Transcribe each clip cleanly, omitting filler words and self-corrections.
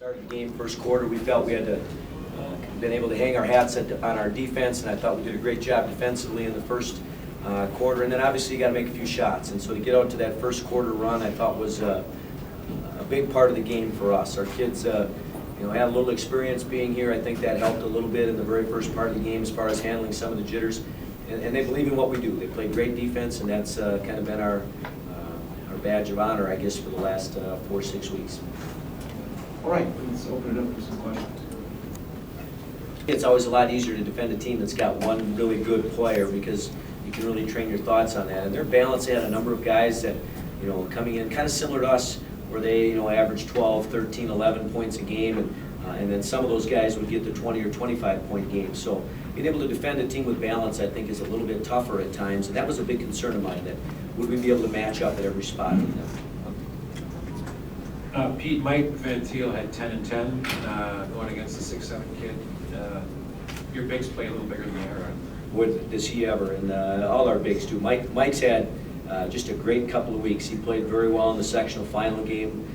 Started the game first quarter, we felt we had to been able to hang our hats on our defense, and I thought we did a great job defensively in the first quarter. And then obviously you got to make a few shots, and so to get out to that first quarter run, I thought was a big part of the game for us. Our kids, had a little experience being here. I think that helped a little bit in the very first part of the game as far as handling some of the jitters. And they believe in what we do. They play great defense, and that's kind of been our badge of honor, I guess, for the last 4 or 6 weeks. All right, let's open it up for some questions. It's always a lot easier to defend a team that's got one really good player because you can really train your thoughts on that. And they're balanced. They had a number of guys that, coming in kind of similar to us, where they, average 12, 13, 11 points a game, and then some of those guys would get to 20 or 25-point games. So being able to defend a team with balance, I think, is a little bit tougher at times, and that was a big concern of mine, that would we be able to match up at every spot with them. Pete, Mike Van Thiel had 10 and 10 going against the 6'7" kid. Your bigs play a little bigger than they are. What does he ever? And all our bigs do. Mike's had just a great couple of weeks. He played very well in the sectional final game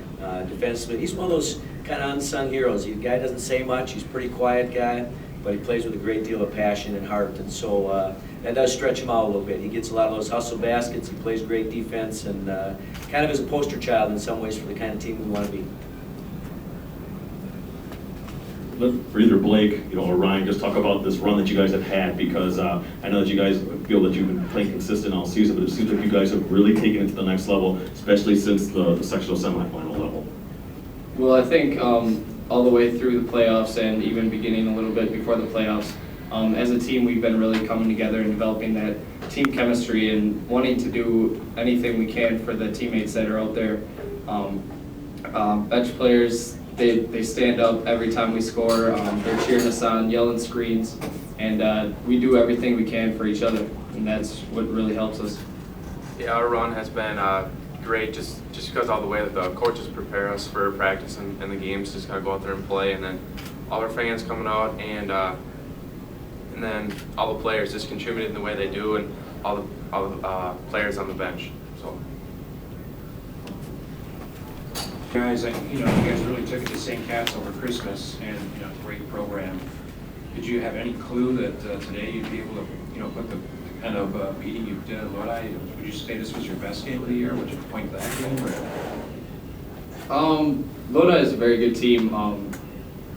defensively. He's one of those kind of unsung heroes. The guy doesn't say much. He's a pretty quiet guy, but he plays with a great deal of passion and heart. And so that does stretch him out a little bit. He gets a lot of those hustle baskets. He plays great defense, and kind of is a poster child in some ways for the kind of team we want to be. For either Blake, or Ryan, just talk about this run that you guys have had, because I know that you guys feel that you've been playing consistent all season, but it seems like you guys have really taken it to the next level, especially since the sectional semifinal level. Well, I think all the way through the playoffs and even beginning a little bit before the playoffs, as a team, we've been really coming together and developing that team chemistry and wanting to do anything we can for the teammates that are out there. Bench players, they stand up every time we score. They're cheering us on, yelling screens, and we do everything we can for each other, and that's what really helps us. Yeah, our run has been great, just because all the way that the coaches prepare us for practice and the games, just gotta go out there and play, and then all our fans coming out, and then all the players just contributing the way they do, and all the players on the bench. So. Guys, you guys really took it to St. Cat's over Christmas, and great program. Did you have any clue that today you'd be able to, put the kind of beating you did at Lodi? Would you say this was your best game of the year? Would you point to that game? Lodi is a very good team.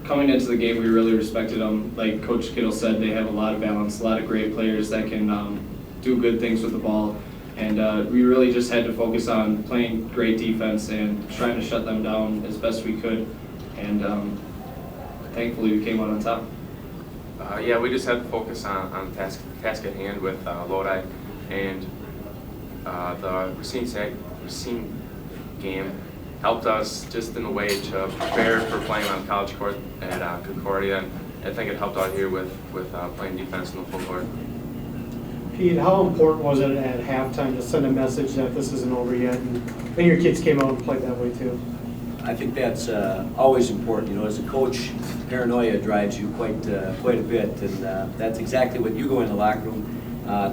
Coming into the game, we really respected them. Like Coach Kittle said, they have a lot of balance, a lot of great players that can do good things with the ball. And we really just had to focus on playing great defense and trying to shut them down as best we could. And thankfully, we came out on top. Yeah, we just had to focus on the task at hand with Lodi, and the Racine game helped us just in a way to prepare for playing on the college court at Concordia, and I think it helped out here with playing defense in the full court. Pete, how important was it at halftime to send a message that this isn't over yet, and your kids came out and played that way too? I think that's always important. As a coach, paranoia drives you quite a bit, and that's exactly what you go in the locker room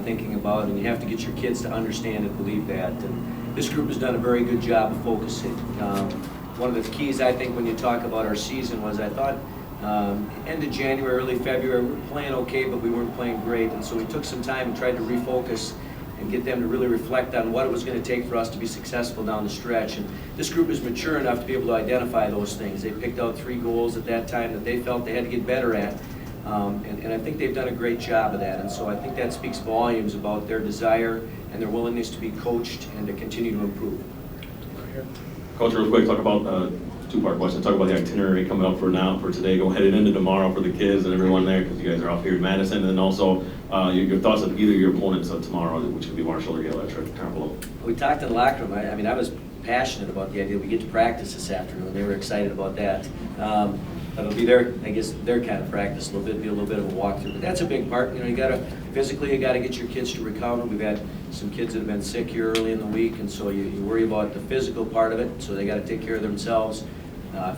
thinking about, and you have to get your kids to understand and believe that. And this group has done a very good job of focusing. One of the keys, I think, when you talk about our season was, I thought, end of January, early February, we were playing okay, but we weren't playing great, and so we took some time and tried to refocus and get them to really reflect on what it was going to take for us to be successful down the stretch. And this group is mature enough to be able to identify those things. They picked out 3 goals at that time that they felt they had to get better at, and I think they've done a great job of that. And so I think that speaks volumes about their desire and their willingness to be coached and to continue to improve. Coach, real quick, talk about two-part question. Talk about the itinerary coming up for today, go headed into tomorrow for the kids and everyone there, because you guys are off here in Madison, and then also your thoughts on either your opponents tomorrow, which could be Marshall or Yale at Carmelo. We talked in the locker room. I was passionate about the idea we get to practice this afternoon. They were excited about that. It'll be their kind of practice a little bit, be a little bit of a walkthrough, but that's a big part. You gotta physically, you gotta get your kids to recover. We've had some kids that have been sick here early in the week, and so you worry about the physical part of it. So they got to take care of themselves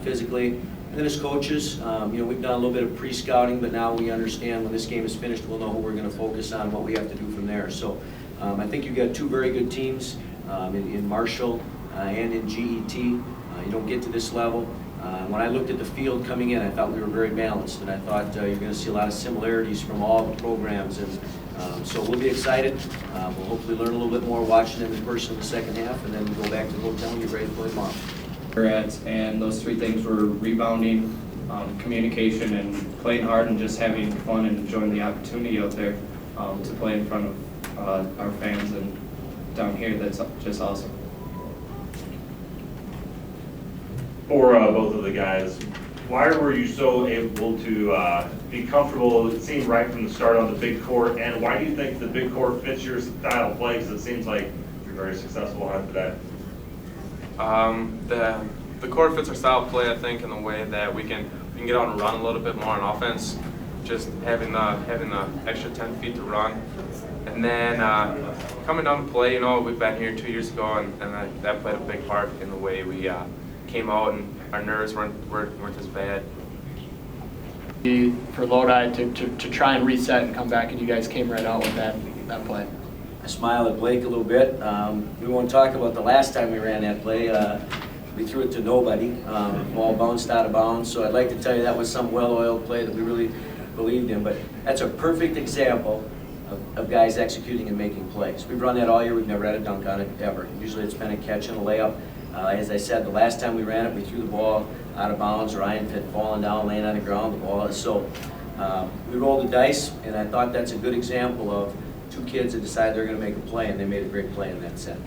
physically. And then as coaches, we've done a little bit of pre-scouting, but now we understand when this game is finished, we'll know who we're going to focus on, what we have to do from there. So I think you've got 2 very good teams in Marshall and in GET. You don't get to this level When I looked at the field coming in, I thought we were very balanced, and I thought you're going to see a lot of similarities from all the programs, and so we'll be excited. We'll hopefully learn a little bit more watching them in person in the second half, and then go back to the hotel and get ready to play tomorrow. And those three things were rebounding, communication, and playing hard, and just having fun and enjoying the opportunity out there to play in front of our fans and down here. That's just awesome. For both of the guys, why were you so able to be comfortable, it seemed right from the start on the big court, and why do you think the big court fits your style of play? Because it seems like you're very successful after that. The court fits our style of play, I think, in the way that we can get out and run a little bit more on offense, just having the extra 10 feet to run. And then coming down to play, we've been here 2 years ago, and that played a big part in the way we came out, and our nerves weren't as bad. For Lodi to try and reset and come back, and you guys came right out with that play. I smile at Blake a little bit. We won't talk about the last time we ran that play. We threw it to nobody. Ball bounced out of bounds. So I'd like to tell you that was some well-oiled play that we really believed in. But that's a perfect example of guys executing and making plays. We've run that all year. We've never had a dunk on it, ever. Usually it's been a catch and a layup. As I said, the last time we ran it, we threw the ball out of bounds. Ryan had fallen down, laying on the ground. The ball is so. We rolled the dice, and I thought that's a good example of two kids that decided they're going to make a play, and they made a great play in that set.